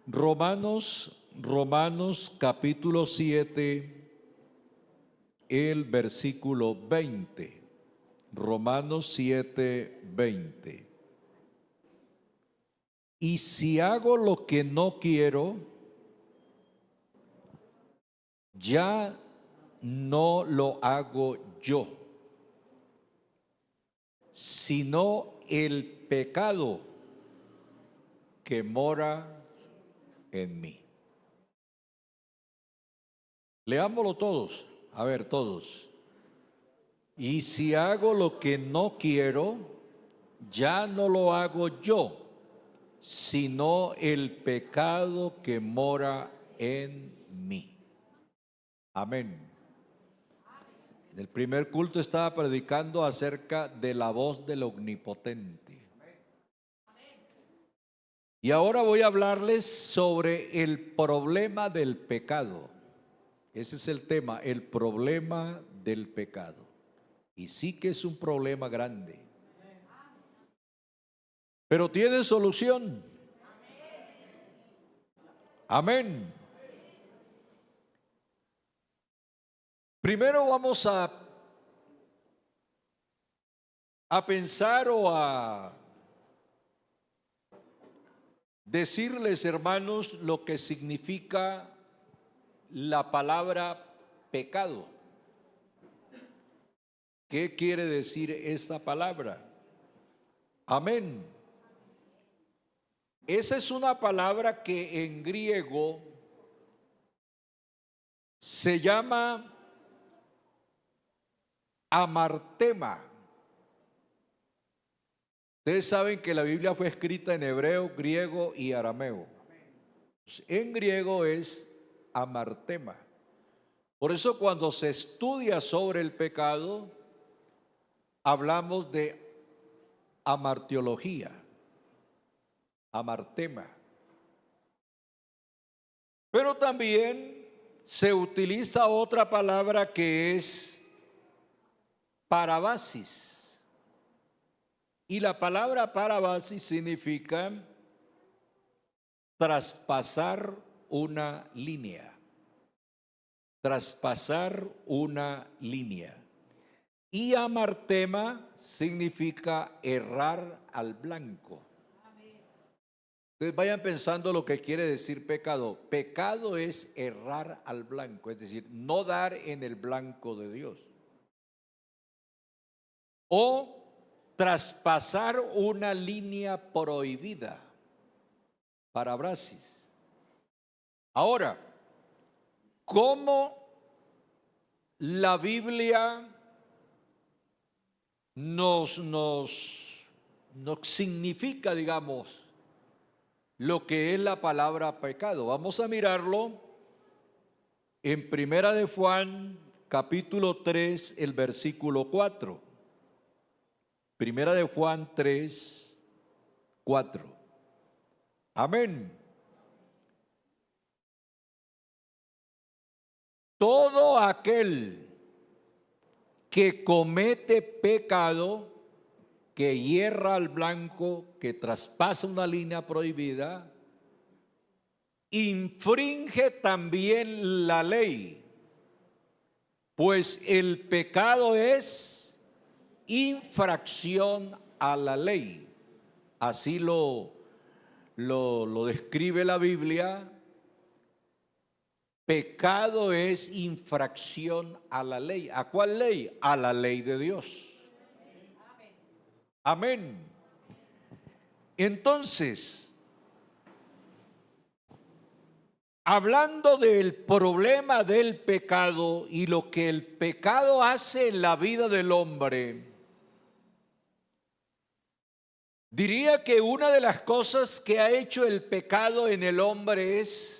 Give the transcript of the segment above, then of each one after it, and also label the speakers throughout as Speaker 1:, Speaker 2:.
Speaker 1: Romanos capítulo 7, el versículo 20. Romanos 7, 20. Y si hago lo que no quiero, ya no lo hago yo, sino el pecado que mora en mí. Leámoslo todos, a ver todos. Y si hago lo que no quiero, ya no lo hago yo, sino el pecado que mora en mí. Amén. En el primer culto estaba predicando acerca de la voz del Omnipotente. Y ahora voy a hablarles sobre el problema del pecado. Ese es el tema, el problema del pecado. Y sí que es un problema grande. Pero tiene solución. Amén. Primero vamos a pensar o a decirles, hermanos, lo que significa la palabra pecado. ¿Qué quiere decir esta palabra? Amén. Esa es una palabra que en griego se llama amartema. Ustedes saben que la Biblia fue escrita en hebreo, griego y arameo. En griego es amartema. Por eso cuando se estudia sobre el pecado, hablamos de amartiología, amartema. Pero también se utiliza otra palabra que es parabasis. Y la palabra parabasis significa traspasar una línea. Traspasar una línea. Y amartema significa errar al blanco. Entonces vayan pensando lo que quiere decir pecado. Pecado es errar al blanco, es decir, no dar en el blanco de Dios. O traspasar una línea prohibida. Parabasis. Ahora, ¿cómo la Biblia nos significa, digamos, lo que es la palabra pecado? Vamos a mirarlo en Primera de Juan, capítulo 3, el versículo 4. Primera de Juan 3, 4. Amén. Todo aquel que comete pecado, que hierra al blanco, que traspasa una línea prohibida, infringe también la ley, pues el pecado es infracción a la ley. Así lo describe la Biblia. Pecado es infracción a la ley. ¿A cuál ley? A la ley de Dios. Amén. Entonces, hablando del problema del pecado y lo que el pecado hace en la vida del hombre, diría que una de las cosas que ha hecho el pecado en el hombre es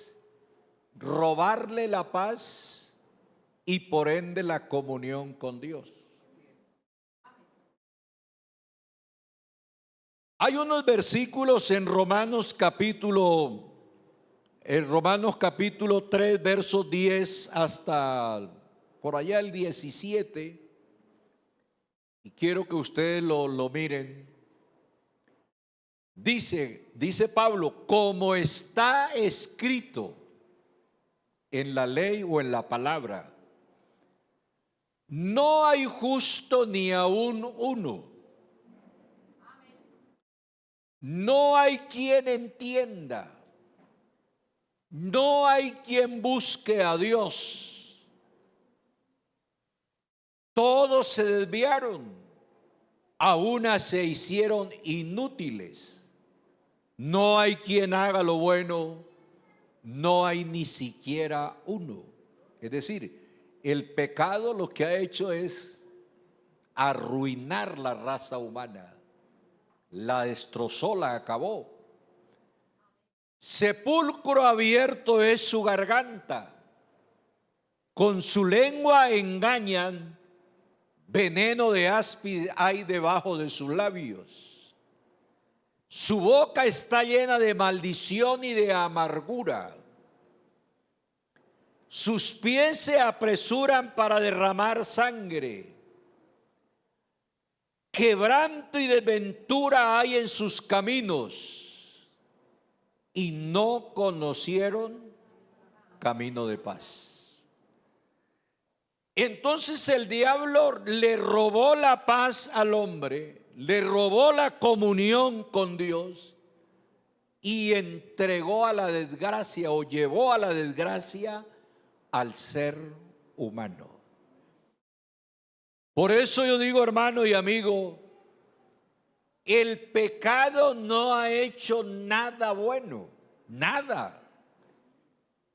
Speaker 1: robarle la paz y por ende la comunión con Dios. Hay unos versículos en Romanos capítulo 3, versos 10 hasta por allá el 17, y quiero que ustedes lo miren. Dice Pablo, como está escrito en la ley o en la palabra, no hay justo ni aún uno. No hay quien entienda. No hay quien busque a Dios. Todos se desviaron. A una se hicieron inútiles. No hay quien haga lo bueno, no hay ni siquiera uno. Es decir, el pecado lo que ha hecho es arruinar la raza humana. La destrozó, la acabó. Sepulcro abierto es su garganta. Con su lengua engañan, veneno de áspid hay debajo de sus labios. Su boca está llena de maldición y de amargura. Sus pies se apresuran para derramar sangre. Quebranto y desventura hay en sus caminos, y no conocieron camino de paz. Entonces el diablo le robó la paz al hombre, le robó la comunión con Dios y entregó a la desgracia o llevó a la desgracia al ser humano. Por eso yo digo, hermano y amigo, el pecado no ha hecho nada bueno, nada.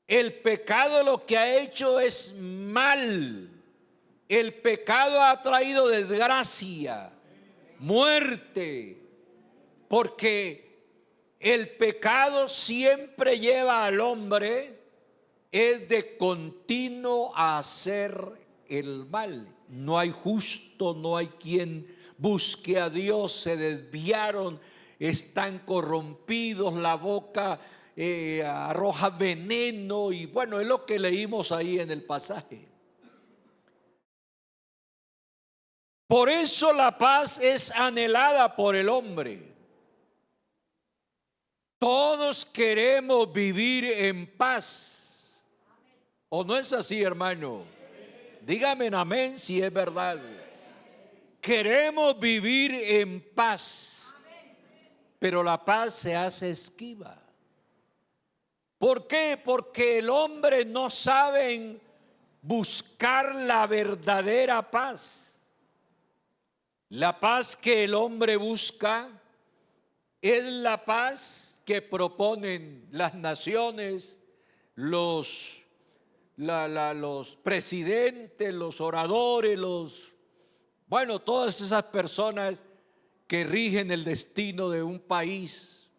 Speaker 1: El pecado lo que ha hecho es mal. El pecado ha traído desgracia, muerte, porque el pecado siempre lleva al hombre es de continuo a hacer el mal. No hay justo, no hay quien busque a Dios, se desviaron, están corrompidos, la boca arroja veneno, y bueno, es lo que leímos ahí en el pasaje. Por eso la paz es anhelada por el hombre. Todos queremos vivir en paz. ¿O no es así, hermano? Dígame en amén si es verdad. Queremos vivir en paz, pero la paz se hace esquiva. ¿Por qué? Porque el hombre no sabe buscar la verdadera paz. La paz que el hombre busca es la paz que proponen las naciones, los presidentes, los oradores, todas esas personas que rigen el destino de un país.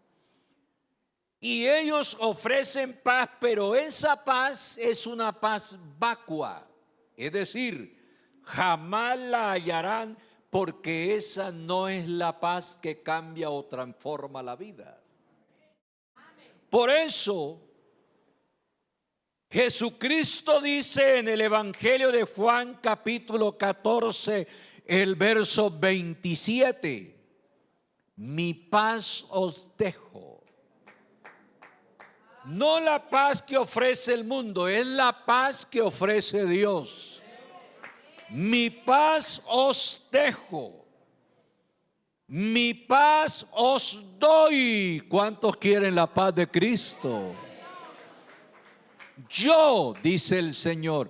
Speaker 1: Y ellos ofrecen paz, pero esa paz es una paz vacua. Es decir, jamás la hallarán, porque esa no es la paz que cambia o transforma la vida. Por eso, Jesucristo dice en el Evangelio de Juan capítulo 14, el verso 27, mi paz os dejo. No la paz que ofrece el mundo, es la paz que ofrece Dios. Mi paz os dejo, mi paz os doy. ¿Cuántos quieren la paz de Cristo? Yo, dice el Señor,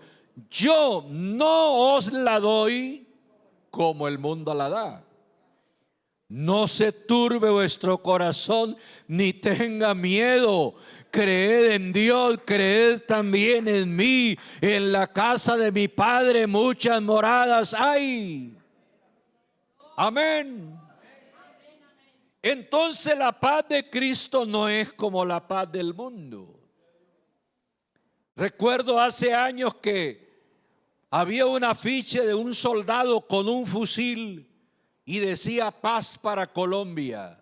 Speaker 1: yo no os la doy como el mundo la da. No se turbe vuestro corazón, ni tenga miedo. Creed en Dios, creed también en mí. En la casa de mi Padre muchas moradas hay. Amén. Entonces la paz de Cristo no es como la paz del mundo. Recuerdo hace años que había un afiche de un soldado con un fusil y decía paz para Colombia.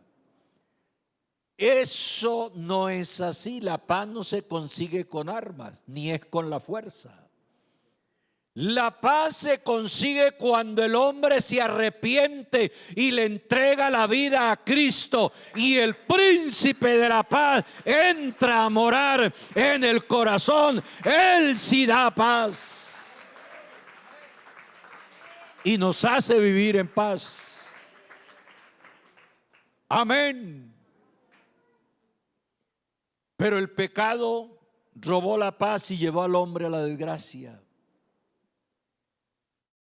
Speaker 1: Eso no es así. La paz no se consigue con armas, ni es con la fuerza. La paz se consigue cuando el hombre se arrepiente y le entrega la vida a Cristo, y el príncipe de la paz entra a morar en el corazón. Él sí da paz y nos hace vivir en paz. Amén. Pero el pecado robó la paz y llevó al hombre a la desgracia.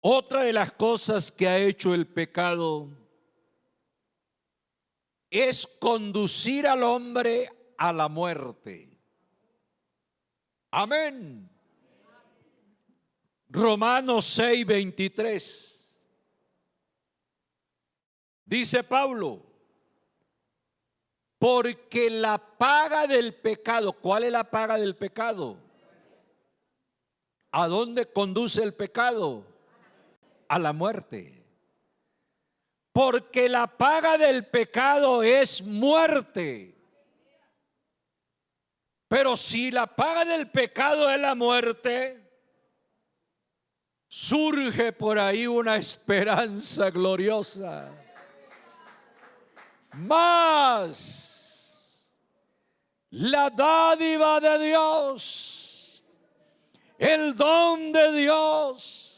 Speaker 1: Otra de las cosas que ha hecho el pecado es conducir al hombre a la muerte. Amén. Romanos 6:23. Dice Pablo: porque la paga del pecado, ¿cuál es la paga del pecado? ¿A dónde conduce el pecado? A la muerte. Porque la paga del pecado es muerte. Pero si la paga del pecado es la muerte, surge por ahí una esperanza gloriosa. Más la dádiva de Dios, el don de Dios,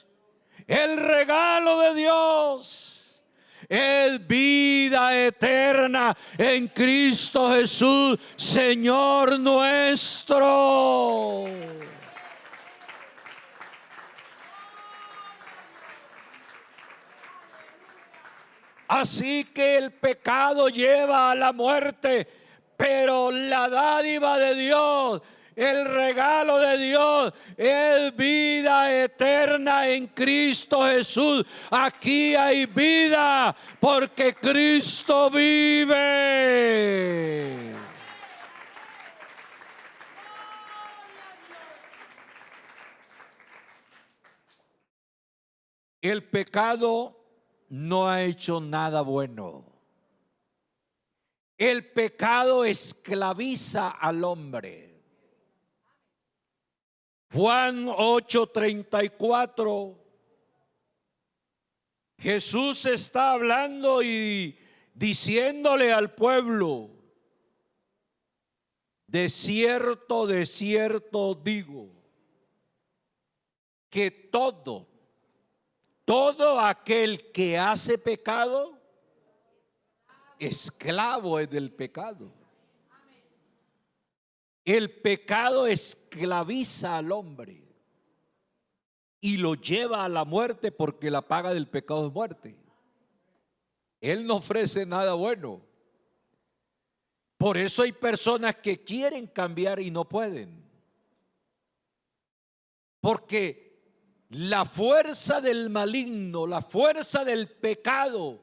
Speaker 1: el regalo de Dios es vida eterna en Cristo Jesús, Señor nuestro. Así que el pecado lleva a la muerte, pero la dádiva de Dios, el regalo de Dios es vida eterna en Cristo Jesús. Aquí hay vida porque Cristo vive. El pecado no ha hecho nada bueno. El pecado esclaviza al hombre. Juan 8:34. Jesús está hablando y diciéndole al pueblo: de cierto digo, que todo aquel que hace pecado, esclavo es del pecado. El pecado esclaviza al hombre y lo lleva a la muerte, porque la paga del pecado es muerte. Él no ofrece nada bueno. Por eso hay personas que quieren cambiar y no pueden. Porque la fuerza del maligno, la fuerza del pecado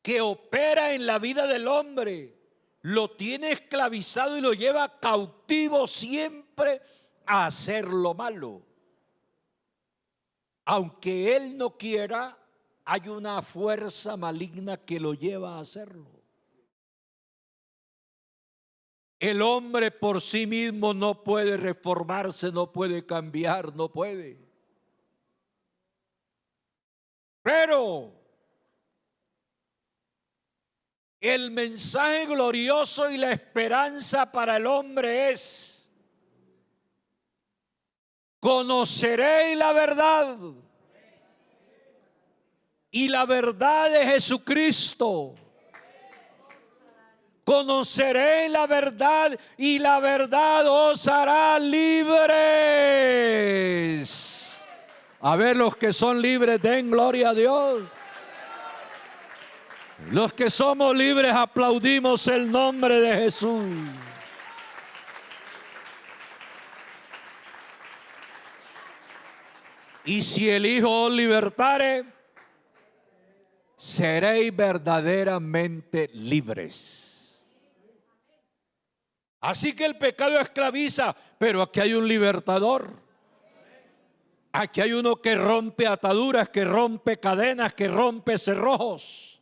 Speaker 1: que opera en la vida del hombre, lo tiene esclavizado y lo lleva cautivo siempre a hacer lo malo. Aunque él no quiera, hay una fuerza maligna que lo lleva a hacerlo. El hombre por sí mismo no puede reformarse, no puede cambiar, no puede. Pero el mensaje glorioso y la esperanza para el hombre es: conoceréis la verdad, y la verdad de Jesucristo. Conoceréis la verdad y la verdad os hará libres. A ver, los que son libres, den gloria a Dios. Los que somos libres, aplaudimos el nombre de Jesús. Y si el Hijo os libertare, seréis verdaderamente libres. Así que el pecado esclaviza, pero aquí hay un libertador. Aquí hay uno que rompe ataduras, que rompe cadenas, que rompe cerrojos,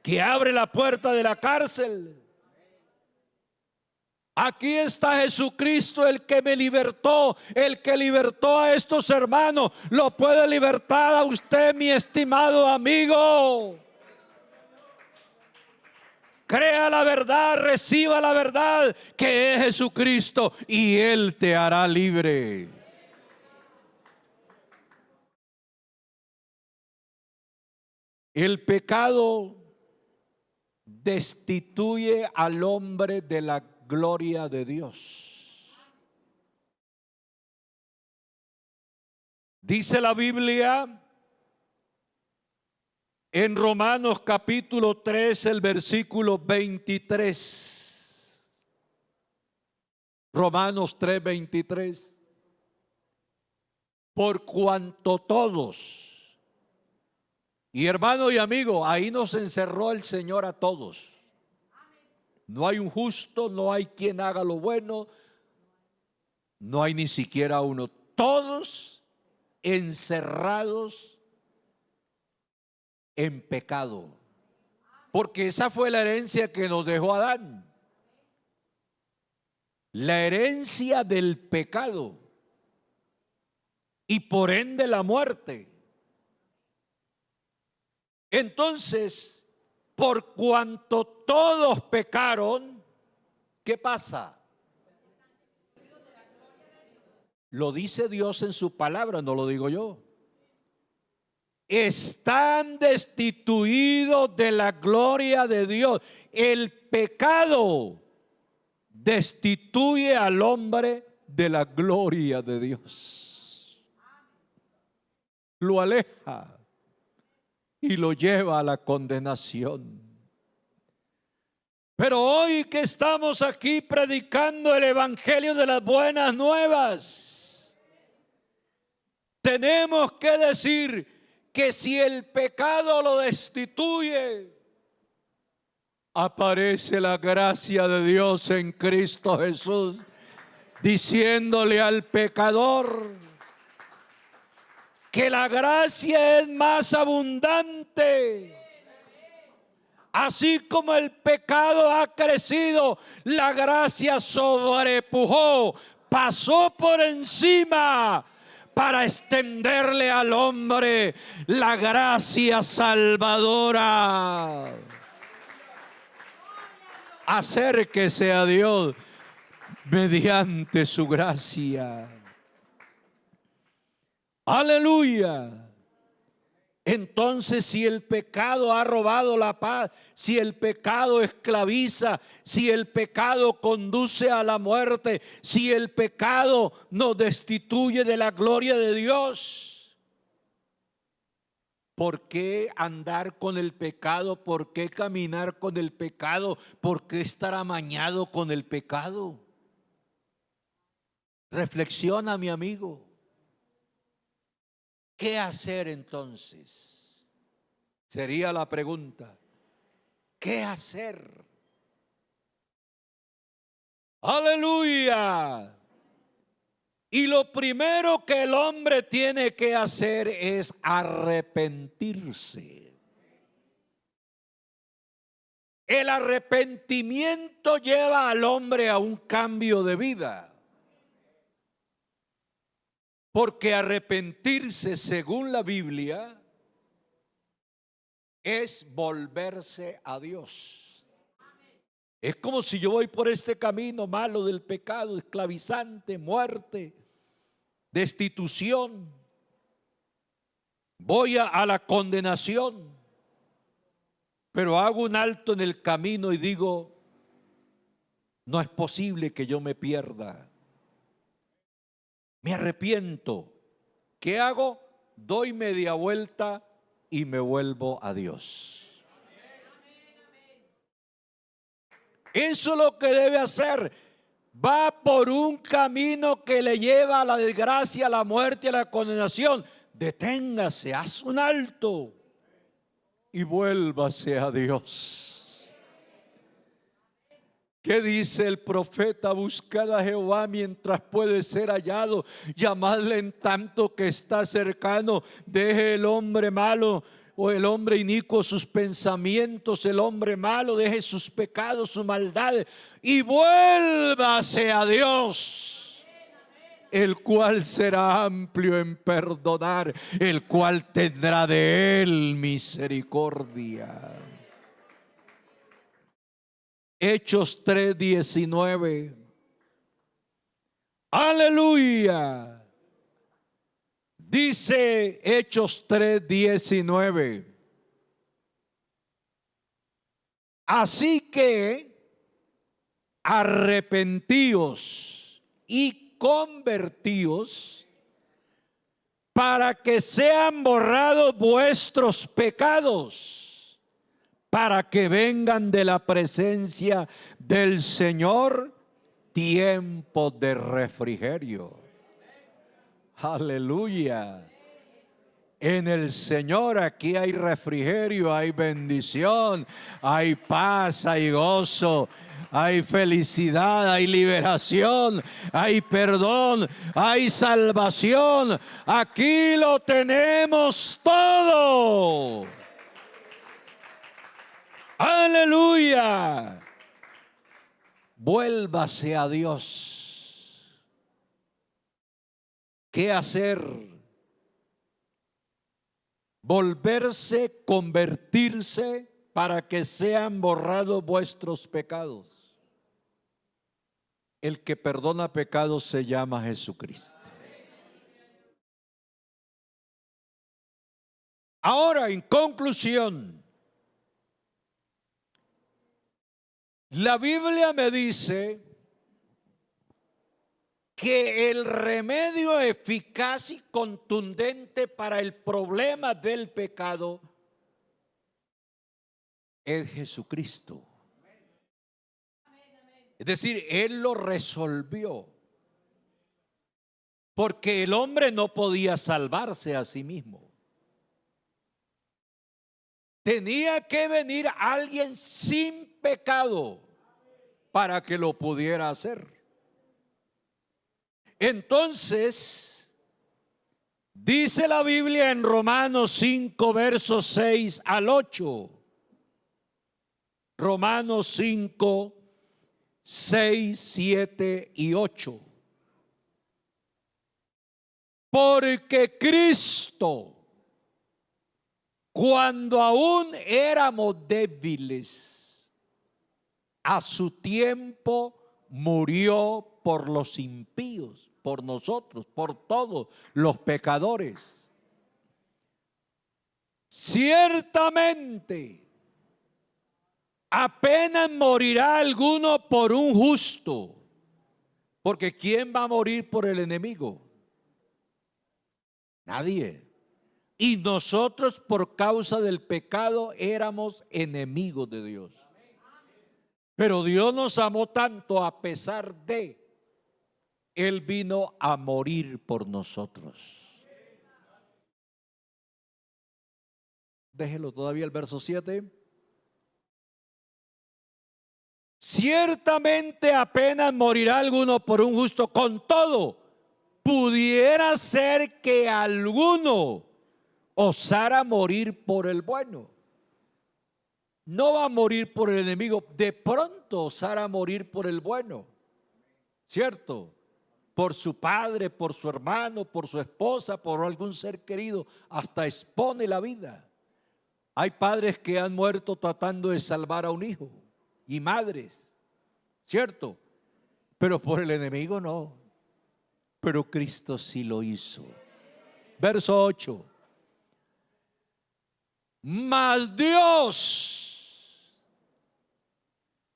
Speaker 1: que abre la puerta de la cárcel. Aquí está Jesucristo, el que me libertó, el que libertó a estos hermanos. Lo puede libertar a usted, mi estimado amigo. Crea la verdad, reciba la verdad que es Jesucristo y Él te hará libre. El pecado destituye al hombre de la gloria de Dios. Dice la Biblia en Romanos capítulo 3, el versículo 23. Romanos 3, 23. Por cuanto todos, y hermano y amigo, ahí nos encerró el Señor a todos. No hay un justo, no hay quien haga lo bueno, no hay ni siquiera uno. Todos encerrados en pecado. Porque esa fue la herencia que nos dejó Adán. La herencia del pecado. Y por ende la muerte. Entonces, por cuanto todos pecaron, ¿qué pasa? Lo dice Dios en su palabra, no lo digo yo. Están destituidos de la gloria de Dios. El pecado destituye al hombre de la gloria de Dios. Lo aleja y lo lleva a la condenación. Pero hoy que estamos aquí predicando el evangelio de las buenas nuevas, tenemos que decir que si el pecado lo destituye, aparece la gracia de Dios en Cristo Jesús, diciéndole al pecador que la gracia es más abundante. Así como el pecado ha crecido, la gracia sobrepujó, pasó por encima para extenderle al hombre la gracia salvadora. Acérquese a Dios mediante su gracia. Aleluya. Entonces, si el pecado ha robado la paz, si el pecado esclaviza, si el pecado conduce a la muerte, si el pecado nos destituye de la gloria de Dios, ¿por qué andar con el pecado? ¿Por qué caminar con el pecado? ¿Por qué estar amañado con el pecado? Reflexiona, mi amigo. ¿Qué hacer entonces? Sería la pregunta. ¿Qué hacer? Aleluya. Y lo primero que el hombre tiene que hacer es arrepentirse. El arrepentimiento lleva al hombre a un cambio de vida. Porque arrepentirse, según la Biblia, es volverse a Dios. Es como si yo voy por este camino malo del pecado, esclavizante, muerte, destitución. Voy a la condenación, pero hago un alto en el camino y digo, no es posible que yo me pierda. Me arrepiento. ¿Qué hago? Doy media vuelta y me vuelvo a Dios. Eso es lo que debe hacer. Va por un camino que le lleva a la desgracia, a la muerte, a la condenación. Deténgase, haz un alto y vuélvase a Dios. ¿Qué dice el profeta? Buscad a Jehová mientras puede ser hallado, llamadle en tanto que está cercano. Deje el hombre malo o el hombre inicuo sus pensamientos, el hombre malo deje sus pecados, sus maldades y vuélvase a Dios, el cual será amplio en perdonar, el cual tendrá de él misericordia. Hechos 3:19. Aleluya. Dice Hechos 3:19. Así que arrepentíos y convertíos para que sean borrados vuestros pecados, para que vengan de la presencia del Señor tiempo de refrigerio. Aleluya. En el Señor aquí hay refrigerio, hay bendición, hay paz, hay gozo, hay felicidad, hay liberación, hay perdón, hay salvación. Aquí lo tenemos todo. Aleluya. Vuélvase a Dios. ¿Qué hacer? Volverse, convertirse para que sean borrados vuestros pecados. El que perdona pecados se llama Jesucristo. Ahora, en conclusión, la Biblia me dice que el remedio eficaz y contundente para el problema del pecado es Jesucristo. Es decir, Él lo resolvió. Porque el hombre no podía salvarse a sí mismo. Tenía que venir alguien sin pecado para que lo pudiera hacer. Entonces, dice la Biblia en Romanos 5, versos 6 al 8. Romanos 5, 6, 7 y 8. Porque Cristo, cuando aún éramos débiles, a su tiempo murió por los impíos, por nosotros, por todos los pecadores. Ciertamente, apenas morirá alguno por un justo, porque ¿quién va a morir por el enemigo? Nadie. Y nosotros por causa del pecado éramos enemigos de Dios. Pero Dios nos amó tanto a pesar de, Él vino a morir por nosotros. Déjelo todavía el verso 7. Ciertamente apenas morirá alguno por un justo, con todo, pudiera ser que alguno osara morir por el bueno. No va a morir por el enemigo, de pronto osara morir por el bueno, ¿cierto? Por su padre, por su hermano, por su esposa, por algún ser querido, hasta expone la vida. Hay padres que han muerto tratando de salvar a un hijo, y madres, ¿cierto? Pero por el enemigo no. Pero Cristo sí lo hizo. Verso 8. Mas Dios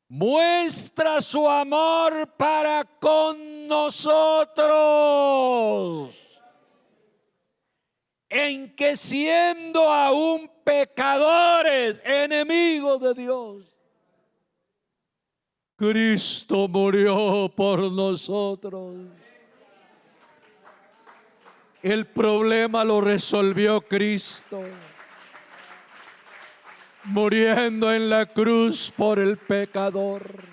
Speaker 1: muestra su amor para con nosotros, en que siendo aún pecadores, enemigos de Dios, Cristo murió por nosotros. El problema lo resolvió Cristo, muriendo en la cruz por el pecador.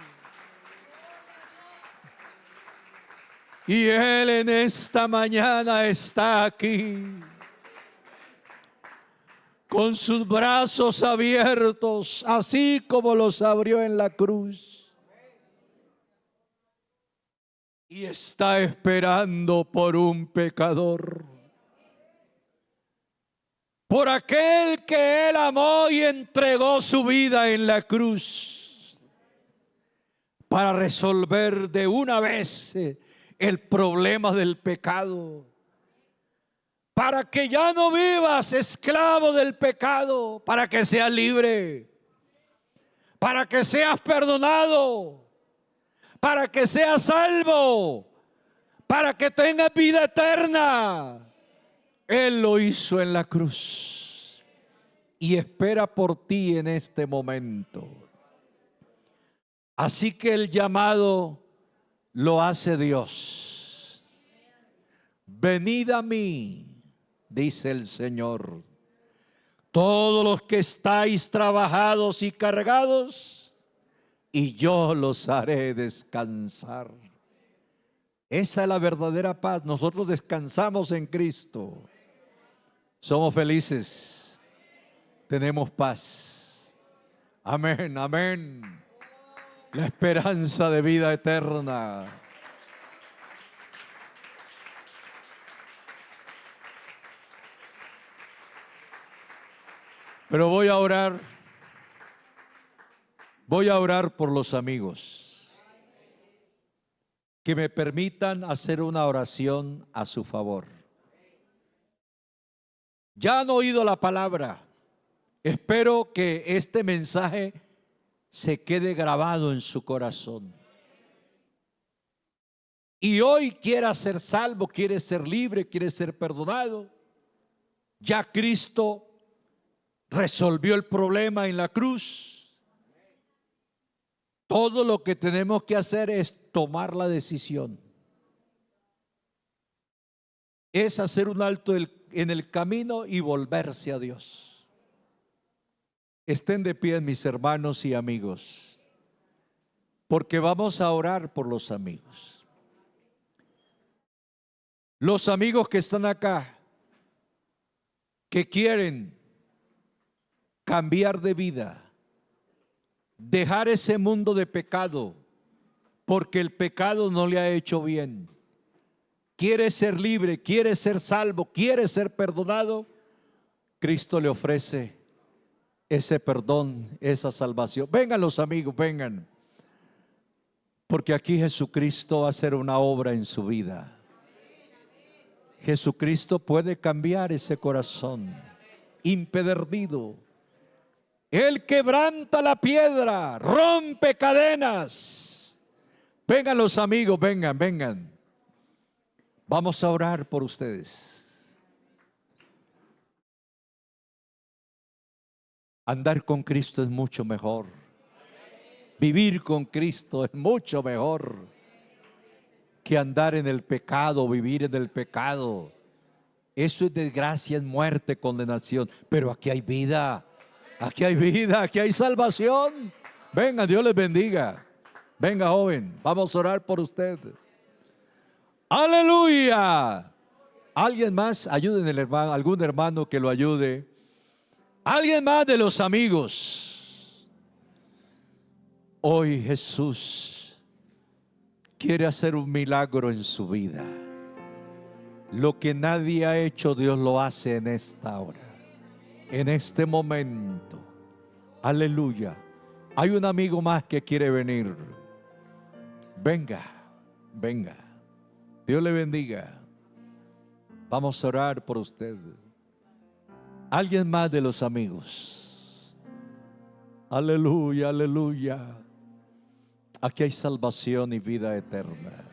Speaker 1: Y Él en esta mañana está aquí con sus brazos abiertos, así como los abrió en la cruz. Y está esperando por un pecador, por aquel que Él amó y entregó su vida en la cruz para resolver de una vez el problema del pecado, para que ya no vivas esclavo del pecado, para que seas libre, para que seas perdonado, para que seas salvo, para que tengas vida eterna. Él lo hizo en la cruz y espera por ti en este momento. Así que el llamado lo hace Dios. Venid a mí, dice el Señor, todos los que estáis trabajados y cargados, y yo los haré descansar. Esa es la verdadera paz. Nosotros descansamos en Cristo. Somos felices. Tenemos paz. Amén, amén. La esperanza de vida eterna. Pero voy a orar por los amigos que me permitan hacer una oración a su favor. Ya han oído la palabra. Espero que este mensaje se quede grabado en su corazón. Y hoy quiera ser salvo, quiere ser libre, quiere ser perdonado. Ya Cristo resolvió el problema en la cruz. Todo lo que tenemos que hacer es tomar la decisión. Es hacer un alto en el camino y volverse a Dios. Estén de pie, mis hermanos y amigos, porque vamos a orar por los amigos. Los amigos que están acá, que quieren cambiar de vida, dejar ese mundo de pecado, porque el pecado no le ha hecho bien. Quiere ser libre, quiere ser salvo, quiere ser perdonado. Cristo le ofrece ese perdón, esa salvación. Vengan los amigos, vengan. Porque aquí Jesucristo va a hacer una obra en su vida. Jesucristo puede cambiar ese corazón impedernido. Él quebranta la piedra, rompe cadenas. Vengan los amigos, vengan, vengan. Vamos a orar por ustedes. Andar con Cristo es mucho mejor. Vivir con Cristo es mucho mejor que andar en el pecado, vivir en el pecado. Eso es desgracia, es muerte, condenación. Pero aquí hay vida, aquí hay vida, aquí hay salvación. Venga, Dios les bendiga. Venga, joven, vamos a orar por usted. ¡Aleluya! ¿Alguien más? Ayuden al hermano, algún hermano que lo ayude. ¿Alguien más de los amigos? Hoy Jesús quiere hacer un milagro en su vida. Lo que nadie ha hecho, Dios lo hace en esta hora, en este momento. Aleluya. Hay un amigo más que quiere venir. Venga, venga. Dios le bendiga. Vamos a orar por usted. Alguien más de los amigos. Aleluya, aleluya. Aquí hay salvación y vida eterna.